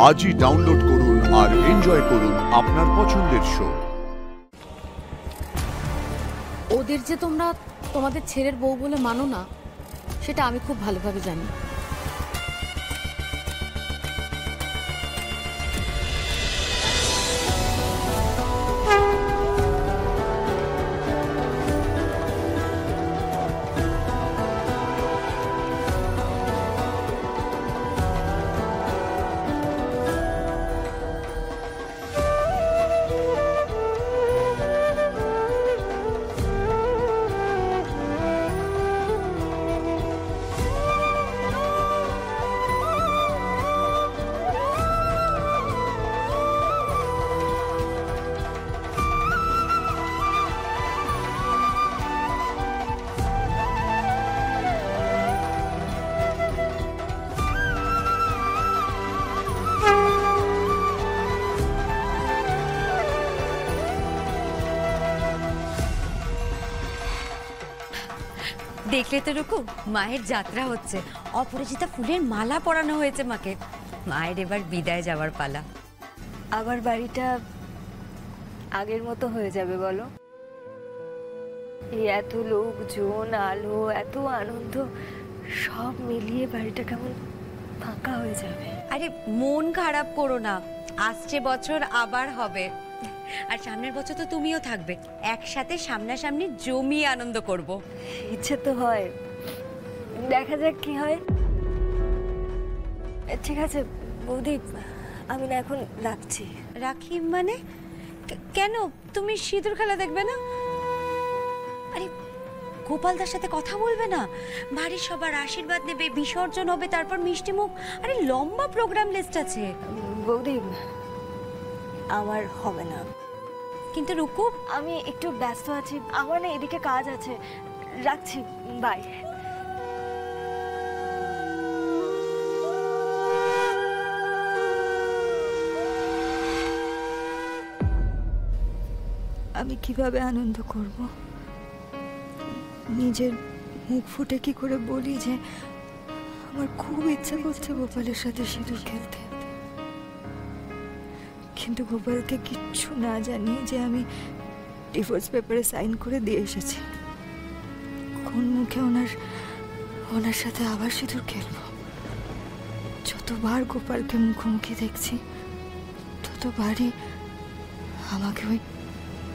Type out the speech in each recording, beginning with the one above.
আজই ডাউনলোড করুন আর এনজয় করুন আপনার পছন্দের শো। ওদের যে তোমরা তোমাদের ছেলের বউ বলে মানো না, সেটা আমি খুব ভালোভাবে জানি। দেখলে তো রুকু, মায়ের যাত্রা হচ্ছে। অপরাজিতা ফুলের মালা পরানো হয়েছে মাকে। মায়ের এবার বিদায় যাওয়ার পালা। আবার বাড়িটা আগের মতো হয়ে যাবে বলো? এই এত লোকজন, আলো, এত আনন্দ, সব মিলিয়ে বাড়িটা কেমন ফাঁকা হয়ে যাবে। আরে মন খারাপ করো না, আসছে বছর আবার হবে। আর সামনের বছর তো তুমিও থাকবে, একসাথে সামনাসামনি জমিয়ে আনন্দ করব। ইচ্ছে তো হয়, দেখা যাক কি হয়। ঠিক আছে বৌদি, আমি না এখন রাখছি। রাখি মানে? কেন, তুমি সিঁদুর খেলা দেখবে না? আরে গোপালদার সাথে কথা বলবে না? বাড়ির সবার আশীর্বাদ নেবে, বিসর্জন হবে, তারপর মিষ্টি মুখ। আরে লম্বা প্রোগ্রাম লিস্ট আছে। বৌদি আমার হবে না। কিন্তু রুকু, আমি একটু ব্যস্ত আছি, আমার না এদিকে কাজ আছে। রাখছি, বাই। আমি কিভাবে আনন্দ করব? নিজের মুখ ফুটে কি করে বলি যে আমার খুব ইচ্ছা করছে গোপালের সাথে সিঁদুর খেলতে, কিন্তু গোপালকে কিচ্ছু না জানিয়ে যে আমি ডিভোর্স পেপারে সাইন করে দিয়ে এসেছি। কোন মুখে ওনার সাথে আবার সিঁদুর খেলবো? যতবার গোপালকে মুখোমুখি দেখছি, ততবারই আমাকে ওই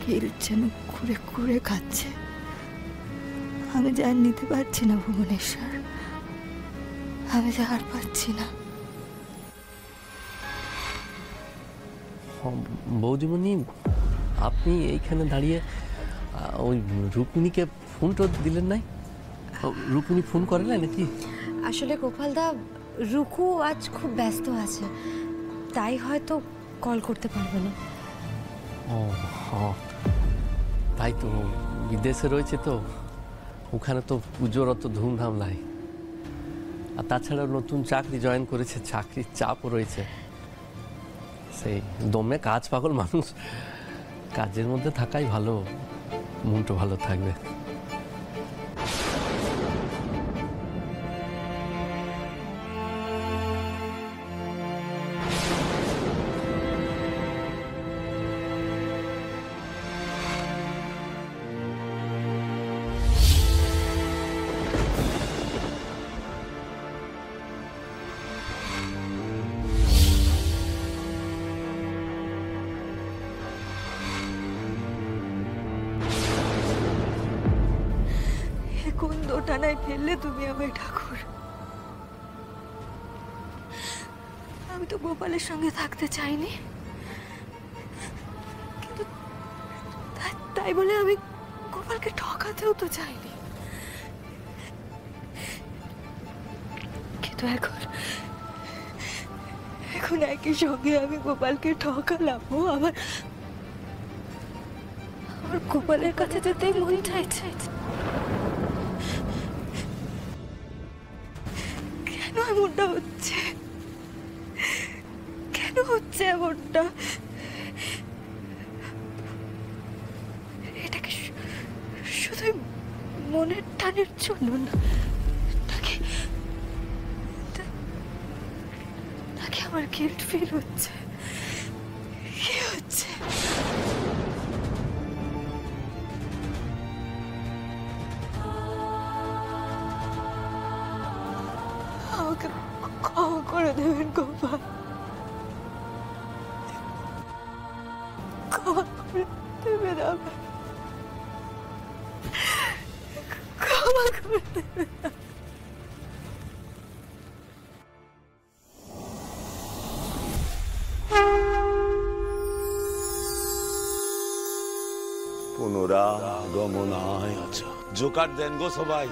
কিল যেন কুড়ে কুড়ে খাচ্ছে। আমি যা নিতে পারছি না ভুবনেশ্বর, আমি যা আর পাচ্ছি না। বৌদিমণি, আপনি এইখানে দাঁড়িয়ে ওই রুক্মিণীকে ফোন তো দিলেন নাই? রুক্মিণী ফোন করে না নাকি? আসলে গোপালদা, রুকু আজ খুব ব্যস্ত আছে, তাই হয়তো কল করতে পারবে না। ও তাই তো, বিদেশে রয়েছে তো, ওখানে তো পুজোর অত ধুমধাম নাই। আর তাছাড়া নতুন চাকরি জয়েন করেছে, চাকরির চাপও রয়েছে। সেই দমে কাজ পাগল মানুষ, কাজের মধ্যে থাকাই ভালো, মনটা ভালো থাকবে। কোন দোটানায় ফেললে তুমি আমায় ঠাকুর? আমি তো গোপালের সঙ্গে থাকতে চাইনি, কিন্তু তাই বলে আমি গোপালকে ঠকাতেও তো চাইনি। কিন্তু এখন একই সঙ্গে আমি গোপালকে ঠকালাম, আবার গোপালের কাছে যেতেই মন চাইছে। কেন এমনটা হচ্ছে? কেন হচ্ছে এমনটা? এটাকে শুধু মনের টানের জন্য নাকি আমার গিল্ট ফিল হচ্ছে। কি হচ্ছে? আমাকে ক্ষমা করে দেবেন গোপাল, ক্ষমা করে দেবেন আমাকে, ক্ষমা করে দেবেন। পুনরাগমনায় আচ্ছা জোকার দেন গো সবাই।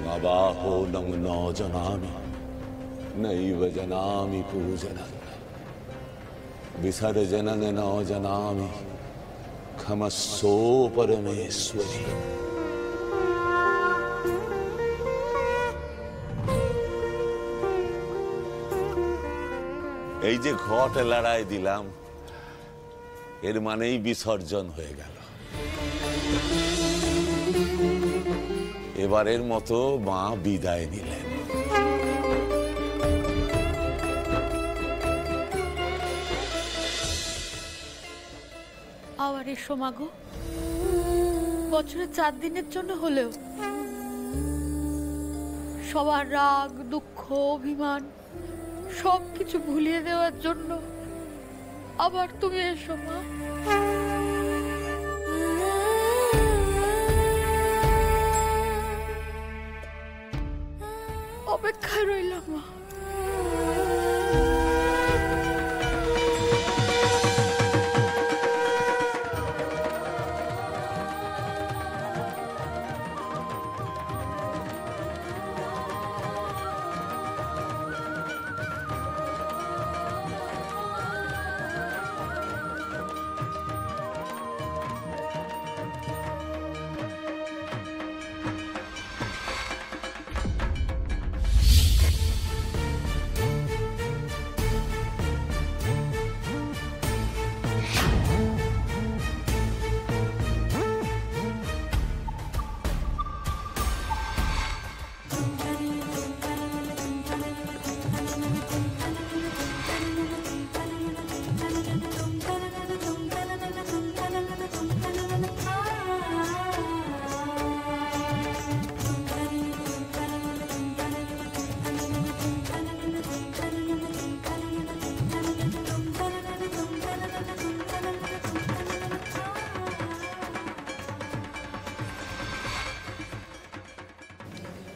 নবাহো নং ন জনামি নৈব জনামি পূজনং বিসর্জনং ন জনামি ক্ষমস্বো পরমেশ্বরী। এই যে ঘট লড়াই দিলাম এর মানেই বিসর্জন হয়ে গেল। এবারের মতো মা বিদায় নিলেন। আবার এসো মাগো, বছরে 4 দিনের জন্য হলেও সবার রাগ, দুঃখ, অভিমান সবকিছু ভুলিয়ে দেওয়ার জন্য আবার তুমি এসো মা। অপেক্ষায় রইলাম মা।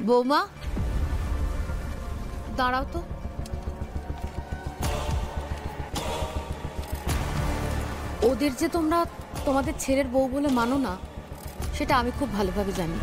বৌমা দাঁড়াও তো। ওদের যে তোমরা তোমাদের ছেলের বউ বলে মানো না, সেটা আমি খুব ভালোভাবে জানি।